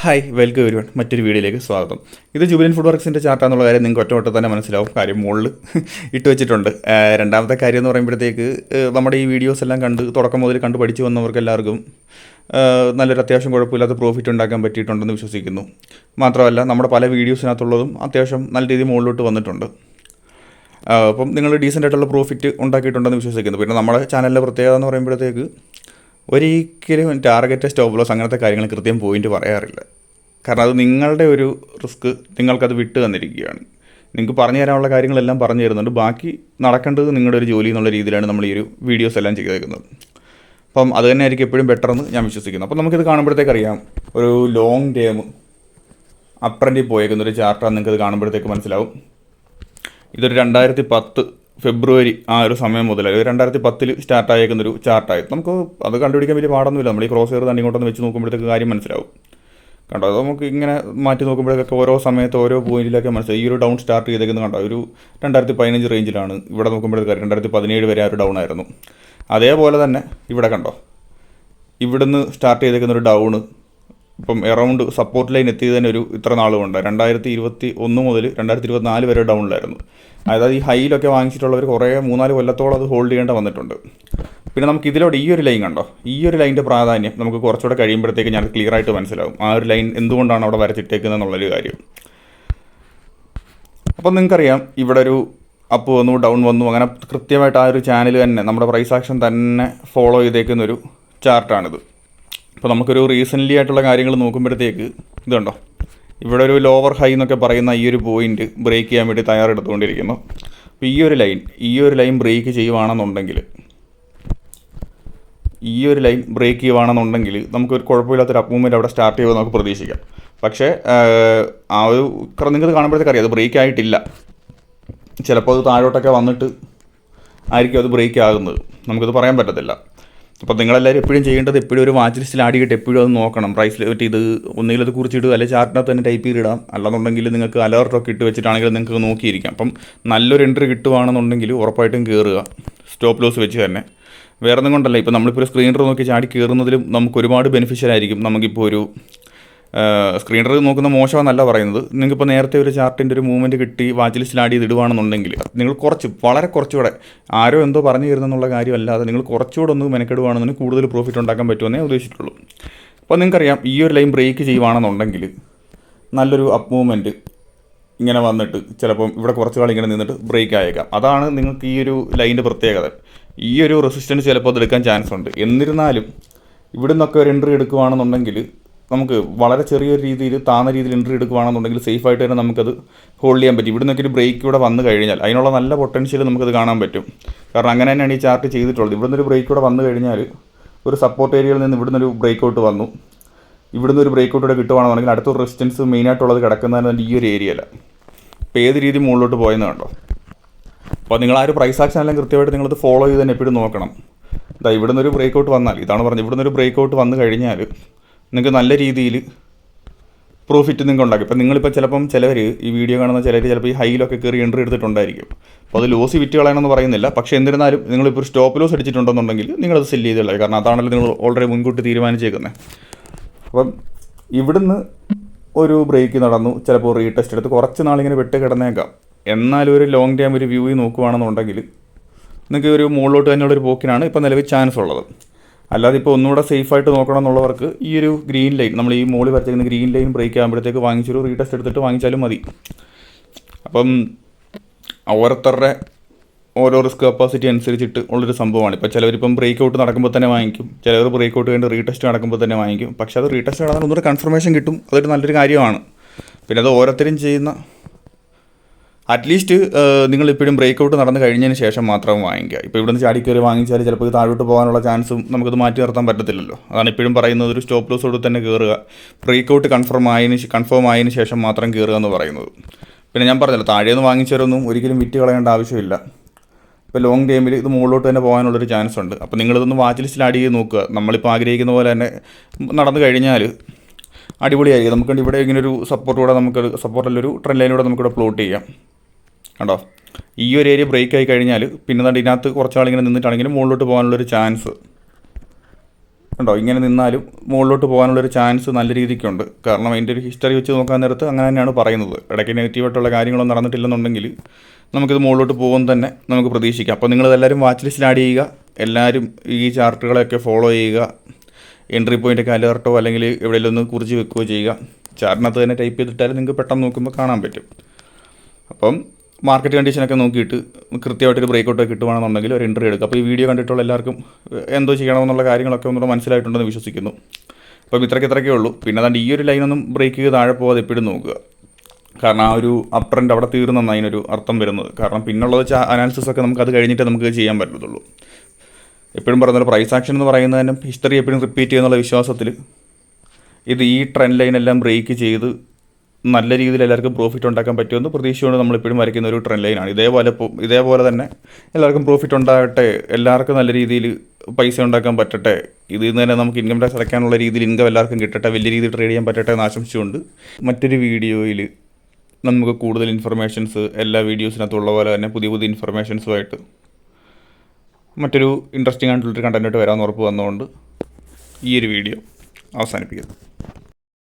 Hi welcome everyone മറ്റൊരു വീഡിയോയിലേക്ക് സ്വാഗതം. ഇത് ജൂബിലൻ ഫുഡ് വർക്ക്സിൻ്റെ ചാർട്ടാന്നുള്ള കാര്യം നിങ്ങൾക്ക് ഒറ്റ തന്നെ മനസ്സിലാവും. കാര്യം മുകളിൽ ഇട്ട് വെച്ചിട്ടുണ്ട്. രണ്ടാമത്തെ കാര്യം എന്ന് പറയുമ്പോഴത്തേക്ക് നമ്മുടെ ഈ വീഡിയോസ് എല്ലാം കണ്ട് തുടക്കം മുതൽ കണ്ട് പഠിച്ചു വന്നവർക്ക് എല്ലാവർക്കും നല്ലൊരു അത്യാവശ്യം കുഴപ്പമില്ലാത്ത പ്രോഫിറ്റ് ഉണ്ടാക്കാൻ പറ്റിയിട്ടുണ്ടെന്ന് വിശ്വസിക്കുന്നു. മാത്രമല്ല നമ്മുടെ പല വീഡിയോസിനകത്തുള്ളതും അത്യാവശ്യം നല്ല രീതിയിൽ മുകളിലോട്ട് വന്നിട്ടുണ്ട്. അപ്പം നിങ്ങൾ ഡീസൻ്റ് ആയിട്ടുള്ള പ്രോഫിറ്റ് ഉണ്ടാക്കിയിട്ടുണ്ടെന്ന് വിശ്വസിക്കുന്നു. പിന്നെ നമ്മുടെ ചാനലിലെ പ്രത്യേകത എന്ന് പറയുമ്പോഴത്തേക്ക് ഒരിക്കലും ടാർഗറ്റ് സ്റ്റോപ്പ് ലോസ് അങ്ങനത്തെ കാര്യങ്ങൾ കൃത്യം പോയിൻ്റ് പറയാറില്ല. കാരണം അത് നിങ്ങളുടെ ഒരു റിസ്ക്, നിങ്ങൾക്കത് വിട്ട് തന്നിരിക്കുകയാണ്. നിങ്ങൾക്ക് പറഞ്ഞു തരാനുള്ള കാര്യങ്ങളെല്ലാം പറഞ്ഞു തരുന്നുണ്ട്. ബാക്കി നടക്കേണ്ടത് നിങ്ങളുടെ ഒരു ജോലി എന്നുള്ള രീതിയിലാണ് നമ്മൾ ഈ ഒരു വീഡിയോസ് എല്ലാം ചെയ്തേക്കുന്നത്. അപ്പം അത് തന്നെ ആയിരിക്കും എപ്പോഴും ബെറ്റർ എന്ന് ഞാൻ വിശ്വസിക്കുന്നു. അപ്പം നമുക്കിത് കാണുമ്പോഴത്തേക്ക് അറിയാം, ഒരു ലോങ് ടേം അപ്രൻറ്റിൽ പോയേക്കുന്ന ഒരു ചാർട്ടാണ്. നിങ്ങൾക്കത് കാണുമ്പോഴത്തേക്ക് മനസ്സിലാവും. ഇതൊരു 2010 ഫെബ്രുവരി ആ ഒരു സമയം മുതൽ 2010 സ്റ്റാർട്ടായേക്കുന്നൊരു ചാർട്ടായി. നമുക്ക് അത് കണ്ടുപിടിക്കാൻ വലിയ പാടൊന്നുമില്ല. നമ്മൾ ഈ ക്രോസ് ഹെയർ തന്നെ ഇങ്ങോട്ടൊന്ന് വെച്ച് നോക്കുമ്പോഴത്തേക്ക് കാര്യം മനസ്സിലാവും. കണ്ടോ, അത് നമുക്ക് ഇങ്ങനെ മാറ്റി നോക്കുമ്പോഴേക്കൊക്കെ ഓരോ സമയത്ത് ഓരോ പോയിന്റിലൊക്കെ മനസ്സിലായി. ഈ ഒരു ഡൗൺ സ്റ്റാർട്ട് ചെയ്തേക്കുന്നത് കണ്ടോ, ഒരു 2015 റേഞ്ചിലാണ്. ഇവിടെ നോക്കുമ്പോഴത്തേക്ക് 2017 വരെ ആ ഒരു ഡൗൺ ആയിരുന്നു. അതേപോലെ തന്നെ ഇവിടെ കണ്ടോ, ഇവിടുന്ന് സ്റ്റാർട്ട് ചെയ്തേക്കുന്ന ഒരു ഡൗണ് ഇപ്പം എറൗണ്ട് സപ്പോർട്ട് ലൈൻ എത്തിയത് തന്നെ ഒരു ഇത്ര നാളുകൊണ്ട് 2021 മുതൽ 2024 വരെ ഡൗണിലായിരുന്നു. അതായത് ഈ ഹൈയിലൊക്കെ വാങ്ങിച്ചിട്ടുള്ളവർ കുറേ 3-4 കൊല്ലത്തോളം അത് ഹോൾഡ് ചെയ്യേണ്ട വന്നിട്ടുണ്ട്. പിന്നെ നമുക്ക് ഇതിലൂടെ ഈ ഒരു ലൈൻ കണ്ടോ, ഈ ഒരു ലൈനിൻ്റെ പ്രാധാന്യം നമുക്ക് കുറച്ചുകൂടെ കഴിയുമ്പോഴത്തേക്ക് ഞാൻ ക്ലിയർ ആയിട്ട് മനസ്സിലാവും. ആ ഒരു ലൈൻ എന്തുകൊണ്ടാണ് അവിടെ വരച്ചിട്ടേക്കുന്നത് എന്നുള്ളൊരു കാര്യം. അപ്പം നിങ്ങൾക്കറിയാം, ഇവിടെ ഒരു അപ്പ് വന്നു, ഡൗൺ വന്നു, അങ്ങനെ കൃത്യമായിട്ട് ആ ഒരു ചാനൽ തന്നെ നമ്മുടെ പ്രൈസ് ആക്ഷൻ തന്നെ ഫോളോ ചെയ്തേക്കുന്നൊരു ചാർട്ടാണിത്. അപ്പോൾ നമുക്കൊരു റീസെൻ്റ്ലി ആയിട്ടുള്ള കാര്യങ്ങൾ നോക്കുമ്പോഴത്തേക്ക് ഇതുണ്ടോ, ഇവിടെ ഒരു ലോവർ ഹൈ എന്നൊക്കെ പറയുന്ന ഈ ഒരു പോയിന്റ് ബ്രേക്ക് ചെയ്യാൻ വേണ്ടി തയ്യാറെടുത്തുകൊണ്ടിരിക്കുന്നു. അപ്പോൾ ഈ ഒരു ലൈൻ ബ്രേക്ക് ചെയ്യുവാണെന്നുണ്ടെങ്കിൽ നമുക്കൊരു കുഴപ്പമില്ലാത്തൊരു അപ്പ് മൂവ്മെൻറ്റ് അവിടെ സ്റ്റാർട്ട് ചെയ്യുമെന്ന് നമുക്ക് പ്രതീക്ഷിക്കാം. പക്ഷേ ആ ഒരു നിങ്ങൾക്ക് കാണുമ്പോഴത്തേക്ക് അറിയാം, അത് ബ്രേക്ക് ആയിട്ടില്ല. ചിലപ്പോൾ അത് താഴോട്ടൊക്കെ വന്നിട്ട് ആയിരിക്കും അത് ബ്രേക്ക് ആകുന്നത്. നമുക്കത് പറയാൻ പറ്റത്തില്ല. അപ്പോൾ നിങ്ങളെല്ലാവരും എപ്പോഴും ചെയ്യേണ്ടത്, എപ്പോഴും ഒരു വാച്ച് ലിസ്റ്റിൽ ആഡ് ചെയ്തിട്ട് എപ്പോഴും അത് നോക്കണം. പ്രൈസിൽ പറ്റി ഇത് ഒന്നുകിൽ അത് കുറിച്ചിടുക, അല്ലെങ്കിൽ ചാർട്ടിനകത്ത് തന്നെ ടൈപ്പ് ചെയ്തിടാം. അല്ലെന്നുണ്ടെങ്കിൽ നിങ്ങൾക്ക് അലേർട്ടൊക്കെ ഇട്ട് വെച്ചിട്ടാണെങ്കിൽ നിങ്ങൾക്ക് നോക്കിയിരിക്കാം. അപ്പം നല്ലൊരു എൻട്രി കിട്ടുവാണെന്നുണ്ടെങ്കിൽ ഉറപ്പായിട്ടും കയറുക, സ്റ്റോപ്പ് ലോസ് വെച്ച് തന്നെ. വേറെ ഒന്നും കൊണ്ടല്ല, ഇപ്പോൾ നമ്മളിപ്പോൾ ഒരു സ്ക്രീനർ നോക്കി ചാടി കയറുന്നതിലും നമുക്ക് ഒരുപാട് ബെനിഫിഷ്യൽ ആയിരിക്കും. നമുക്കിപ്പോൾ ഒരു സ്ക്രീനർ നോക്കുന്ന മോശമെന്നല്ല പറയുന്നത്. നിങ്ങൾക്കിപ്പോൾ നേരത്തെ ഒരു ചാർട്ടിൻ്റെ ഒരു മൂവ്മെൻറ്റ് കിട്ടി വാച്ച് ലിസ്റ്റിൽ ആഡ് ചെയ്ത് ഇടുവാണെന്നുണ്ടെങ്കിൽ നിങ്ങൾ വളരെ കുറച്ചുകൂടെ ആരോ എന്തോ പറഞ്ഞു തരുന്നെന്നുള്ള കാര്യമല്ലാതെ നിങ്ങൾ കുറച്ചുകൂടെ ഒന്ന് മെനക്കെടുവാണെന്നുണ്ടെങ്കിൽ കൂടുതൽ പ്രോഫിറ്റ് ഉണ്ടാക്കാൻ പറ്റുമെന്നേ ഉദ്ദേശിച്ചിട്ടുള്ളൂ. അപ്പോൾ നിങ്ങൾക്കറിയാം, ഈ ഒരു ലൈൻ ബ്രേക്ക് ചെയ്യുവാണെന്നുണ്ടെങ്കിൽ നല്ലൊരു അപ്പ് മൂവ്മെൻറ്റ് ഇങ്ങനെ വന്നിട്ട് ചിലപ്പം ഇവിടെ കുറച്ച് കാലം ഇങ്ങനെ നിന്നിട്ട് ബ്രേക്ക് ആയേക്കാം. അതാണ് നിങ്ങൾക്ക് ഈ ഒരു ലൈൻ്റെ പ്രത്യേകത. ഈ ഒരു റെസിസ്റ്റൻസ് ചിലപ്പോൾ അതെടുക്കാൻ ചാൻസ് ഉണ്ട്. എന്നിരുന്നാലും ഇവിടെ നിന്നൊക്കെ ഒരു എൻട്രി എടുക്കുകയാണെന്നുണ്ടെങ്കിൽ നമുക്ക് വളരെ ചെറിയൊരു രീതിയിൽ താന്ന രീതിയിൽ എൻട്രി എടുക്കുകയാണെന്നുണ്ടെങ്കിൽ സേഫായിട്ട് തന്നെ നമുക്കത് ഹോൾഡ് ചെയ്യാൻ പറ്റും. ഇവിടെ നിന്നൊക്കെ ഒരു ബ്രേക്ക് ഇവിടെ വന്നു കഴിഞ്ഞാൽ അതിനുള്ള നല്ല പൊട്ടൻഷ്യൽ നമുക്കത് കാണാൻ പറ്റും. കാരണം അങ്ങനെ തന്നെയാണ് ഈ ചാർട്ട് ചെയ്തിട്ടുള്ളത്. ഇവിടെ നിന്നൊരു ബ്രേക്ക് ഇവിടെ വന്നു കഴിഞ്ഞാൽ ഒരു സപ്പോർട്ട് ഏരിയയിൽ നിന്ന് ഇവിടെ നിന്നൊരു ബ്രേക്ക് ഔട്ട് വന്നു, ഇവിടുന്ന് ഒരു ബ്രേക്ക് ഔട്ട് ഇവിടെ കിട്ടുകയാണെന്നുണ്ടെങ്കിൽ അടുത്തൊരു റെസിസ്റ്റൻസ് മെയിനായിട്ടുള്ളത് കിടക്കുന്നതിന് ഈ ഒരു ഏരിയയില്ല. ഇപ്പോൾ ഏത് രീതി മുകളിലോട്ട് പോയെന്ന് കണ്ടോ. അപ്പോൾ നിങ്ങൾ ആ ഒരു പ്രൈസ് ആക്ഷൻ എല്ലാം കൃത്യമായിട്ട് നിങ്ങളത് ഫോളോ ചെയ്ത് തന്നെ എപ്പോഴും നോക്കണം. ഇവിടെ നിന്നൊരു ബ്രേക്ക് ഔട്ട് വന്നാൽ, ഇതാണ് പറഞ്ഞത്, ഇവിടെ നിന്നൊരു ബ്രേക്ക് ഔട്ട് വന്നു കഴിഞ്ഞാൽ നിങ്ങൾക്ക് നല്ല രീതിയിൽ പ്രോഫിറ്റ് നിങ്ങൾക്ക് ഉണ്ടാക്കും. ഇപ്പം നിങ്ങളിപ്പോൾ ചിലവർ ഈ വീഡിയോ കാണുന്ന ചിലപ്പോൾ ഈ ഹൈയിലൊക്കെ കയറി എൻട്രി എടുത്തിട്ടുണ്ടായിരിക്കും. അപ്പോൾ അത് ലോസ് വിറ്റ് കളയണമെന്ന് പറയുന്നില്ല. പക്ഷേ എന്നിരുന്നാലും നിങ്ങളിപ്പോൾ ഒരു സ്റ്റോപ്പ് ലോസ് അടിച്ചിട്ടുണ്ടെന്നുണ്ടെങ്കിൽ നിങ്ങളത് സെല്ല് ചെയ്ത് കളയും. കാരണം അതാണല്ലോ നിങ്ങൾ ഓൾറെഡി മുൻകൂട്ടി തീരുമാനിച്ചേക്കുന്നത്. അപ്പം ഇവിടുന്ന് ഒരു ബ്രേക്ക് നടന്നു, ചിലപ്പോൾ റീടെസ്റ്റ് എടുത്ത് കുറച്ച് നാളിങ്ങനെ വെട്ട് കിടന്നേക്കാം. എന്നാലും ഒരു ലോങ് ടൈം ഒരു വ്യൂ നോക്കുകയാണെന്നുണ്ടെങ്കിൽ നിങ്ങൾക്ക് ഒരു മുകളിലോട്ട് തന്നെയുള്ളൊരു പോക്കിനാണ് ഇപ്പോൾ നിലവിൽ ചാൻസ് ഉള്ളത്. അല്ലാതെ ഇപ്പോൾ ഒന്നുകൂടെ സേഫായിട്ട് നോക്കണം എന്നുള്ളവർക്ക് ഈ ഒരു ഗ്രീൻ ലൈൻ, നമ്മൾ ഈ മുകളിൽ വരച്ചിരിക്കുന്ന ഗ്രീൻ ലൈൻ ബ്രേക്ക് ആകുമ്പോഴത്തേക്ക് വാങ്ങിച്ചൊരു റീടെസ്റ്റ് എടുത്തിട്ട് വാങ്ങിച്ചാലും മതി. അപ്പം ഓരോരുത്തരുടെ ഓരോ റിസ്ക് കപ്പാസിറ്റി അനുസരിച്ചിട്ട് ഉള്ളൊരു സംഭവമാണ്. ഇപ്പോൾ ചിലവരിപ്പം ബ്രേക്ക് ഔട്ട് നടക്കുമ്പോൾ തന്നെ വാങ്ങിക്കും, ചിലവർ ബ്രേക്ക് ഔട്ട് കഴിഞ്ഞ് റീടെസ്റ്റ് നടക്കുമ്പോൾ തന്നെ വാങ്ങിക്കും. പക്ഷേ അത് റീടെസ്റ്റ് നടന്നാൽ ഒന്നുകൂടെ കൺഫർമേഷൻ കിട്ടും, അതൊരു നല്ലൊരു കാര്യമാണ്. പിന്നെ അത് ഓരോരുത്തരും ചെയ്യുന്ന, അറ്റ്ലീസ്റ്റ് നിങ്ങളിപ്പോഴും ബ്രേക്ക് ഔട്ട് നടന്നു കഴിഞ്ഞതിന് ശേഷം മാത്രം വാങ്ങിക്കുക. ഇപ്പോൾ ഇവിടെ നിന്ന് ചാടി കയറി വാങ്ങിച്ചാൽ ചിലപ്പോൾ ഇത് താഴോട്ട് പോകാനുള്ള ചാൻസും നമുക്കത് മാറ്റി നിർത്താൻ പറ്റത്തില്ലല്ലോ. അതാണ് ഇപ്പോഴും പറയുന്നത്, ഒരു സ്റ്റോപ്പ് ലോസോട് തന്നെ കയറുക, ബ്രേക്ക് ഔട്ട് കൺഫേം ആയതിന് ശേഷം മാത്രം കയറുക എന്ന് പറയുന്നത്. പിന്നെ ഞാൻ പറഞ്ഞല്ലോ, താഴേന്ന് വാങ്ങിച്ചവരൊന്നും ഒരിക്കലും വിറ്റ് കളയേണ്ട ആവശ്യമില്ല. ഇപ്പോൾ ലോങ് ടൈമിൽ ഇത് മുകളിലോട്ട് തന്നെ പോകാനുള്ളൊരു ചാൻസ് ഉണ്ട്. അപ്പോൾ നിങ്ങളിതൊന്ന് വാച്ച് ലിസ്റ്റിൽ ആഡ് ചെയ്ത് നോക്കുക. നമ്മളിപ്പോൾ ആഗ്രഹിക്കുന്ന പോലെ തന്നെ നടന്നു കഴിഞ്ഞാൽ അടിപൊളിയായിരിക്കും. നമുക്ക് ഇവിടെ ഇങ്ങനെ ഒരു സപ്പോർട്ടൂടെ സപ്പോർട്ടല്ലൊരു ട്രെൻഡ് ലൈനിലൂടെ നമുക്കിവിടെ പ്ലോട്ട് ചെയ്യാം. കണ്ടോ, ഈ ഒരു ഏരിയ ബ്രേക്ക് ആയി കഴിഞ്ഞാൽ പിന്നെ ഇതിനകത്ത് കുറച്ചാളിങ്ങനെ നിന്നിട്ടാണെങ്കിലും മുകളിലോട്ട് പോകാനുള്ളൊരു ചാൻസ് ഉണ്ടോ ഇങ്ങനെ നിന്നാലും മുകളിലോട്ട് പോകാനുള്ളൊരു ചാൻസ് നല്ല രീതിക്കുണ്ട്. കാരണം അതിൻ്റെ ഒരു ഹിസ്റ്ററി വെച്ച് നോക്കാൻ നേരത്ത് അങ്ങനെ തന്നെയാണ് പറയുന്നത്. ഇടയ്ക്ക് നെഗറ്റീവായിട്ടുള്ള കാര്യങ്ങളൊന്നും നടന്നിട്ടില്ലെന്നുണ്ടെങ്കിൽ നമുക്കിത് മുകളിലോട്ട് പോകുമെന്ന് തന്നെ നമുക്ക് പ്രതീക്ഷിക്കാം. അപ്പോൾ നിങ്ങളിതെല്ലാവരും വാച്ച് ലിസ്റ്റിൽ ആഡ് ചെയ്യുക. എല്ലാവരും ഈ ചാർട്ടുകളൊക്കെ ഫോളോ ചെയ്യുക. എൻട്രി പോയിൻ്റൊക്കെ അലേർട്ടോ അല്ലെങ്കിൽ എവിടെയെങ്കിലും ഒന്ന് കുറിച്ച് വെക്കുകയോ ചെയ്യുക. ചാർട്ടിനകത്ത് തന്നെ ടൈപ്പ് ചെയ്തിട്ടാലും നിങ്ങൾക്ക് പെട്ടെന്ന് നോക്കുമ്പോൾ കാണാൻ പറ്റും. അപ്പം മാർക്കറ്റ് കണ്ടീഷനൊക്കെ നോക്കിയിട്ട് കൃത്യമായിട്ടൊരു ബ്രേക്കൗട്ടൊക്കെ കിട്ടുവാണെന്നുണ്ടെങ്കിൽ ഒരു എൻട്രി എടുക്കുക. അപ്പോൾ ഈ വീഡിയോ കണ്ടിട്ടുള്ള എല്ലാവർക്കും എന്തോ ചെയ്യണമെന്നുള്ള കാര്യങ്ങളൊക്കെ ഒന്നുകൂടെ മനസ്സിലായിട്ടുണ്ടെന്ന് വിശ്വസിക്കുന്നു. അപ്പം ഇത്രയ്ക്കേ ഉള്ളൂ. പിന്നെ അതുകൊണ്ട് ഈ ഒരു ലൈനൊന്നും ബ്രേക്ക് ചെയ്ത് താഴെ പോകാതെ എപ്പോഴും നോക്കുക. കാരണം ആ ഒരു അപ് ട്രെൻഡ് അവിടെ തീർന്നെന്ന് അതിനൊരു അർത്ഥം വരുന്നത്. കാരണം പിന്നുള്ളത് അനാലിസിസ് ഒക്കെ നമുക്ക് അത് കഴിഞ്ഞിട്ട് നമുക്ക് ചെയ്യാൻ പറ്റത്തുള്ളൂ. എപ്പോഴും പറയുന്നത് പ്രൈസ് ആക്ഷൻ എന്ന് പറയുന്നതിനും ഹിസ്റ്ററി എപ്പോഴും റിപ്പീറ്റ് ചെയ്യുന്നുള്ള വിശ്വാസത്തിൽ ഇത് ഈ ട്രെൻഡ് ലൈനെല്ലാം ബ്രേക്ക് ചെയ്ത് നല്ല രീതിയിൽ എല്ലാവർക്കും പ്രോഫിറ്റ് ഉണ്ടാക്കാൻ പറ്റുമെന്ന് പ്രതീക്ഷയോട് നമ്മളിപ്പോഴും വരയ്ക്കുന്ന ഒരു ട്രെൻഡ് ലൈനാണ്. ഇതേപോലെ തന്നെ എല്ലാവർക്കും പ്രോഫിറ്റ് ഉണ്ടാകട്ടെ, എല്ലാവർക്കും നല്ല രീതിയിൽ പൈസ ഉണ്ടാക്കാൻ പറ്റട്ടെ, ഇതിൽ നിന്ന് തന്നെ നമുക്ക് ഇൻകം ടാക്സ് അടയ്ക്കാനുള്ള രീതിയിൽ ഇൻകം എല്ലാവർക്കും കിട്ടട്ടെ, വലിയ രീതിയിൽ ട്രേഡ് ചെയ്യാൻ പറ്റട്ടെ എന്ന് ആശംസിച്ചുകൊണ്ട് മറ്റൊരു വീഡിയോയിൽ നമുക്ക് കൂടുതൽ ഇൻഫർമേഷൻസ് എല്ലാ വീഡിയോസിനകത്തുള്ള പോലെ തന്നെ പുതിയ ഇൻഫർമേഷൻസുമായിട്ട് മറ്റൊരു ഇൻട്രസ്റ്റിംഗ് ആയിട്ടുള്ളൊരു കണ്ടൻറ്റായിട്ട് വരാമെന്ന് ഉറപ്പ് വന്നുകൊണ്ട് ഈ ഒരു വീഡിയോ അവസാനിപ്പിക്കുന്നു.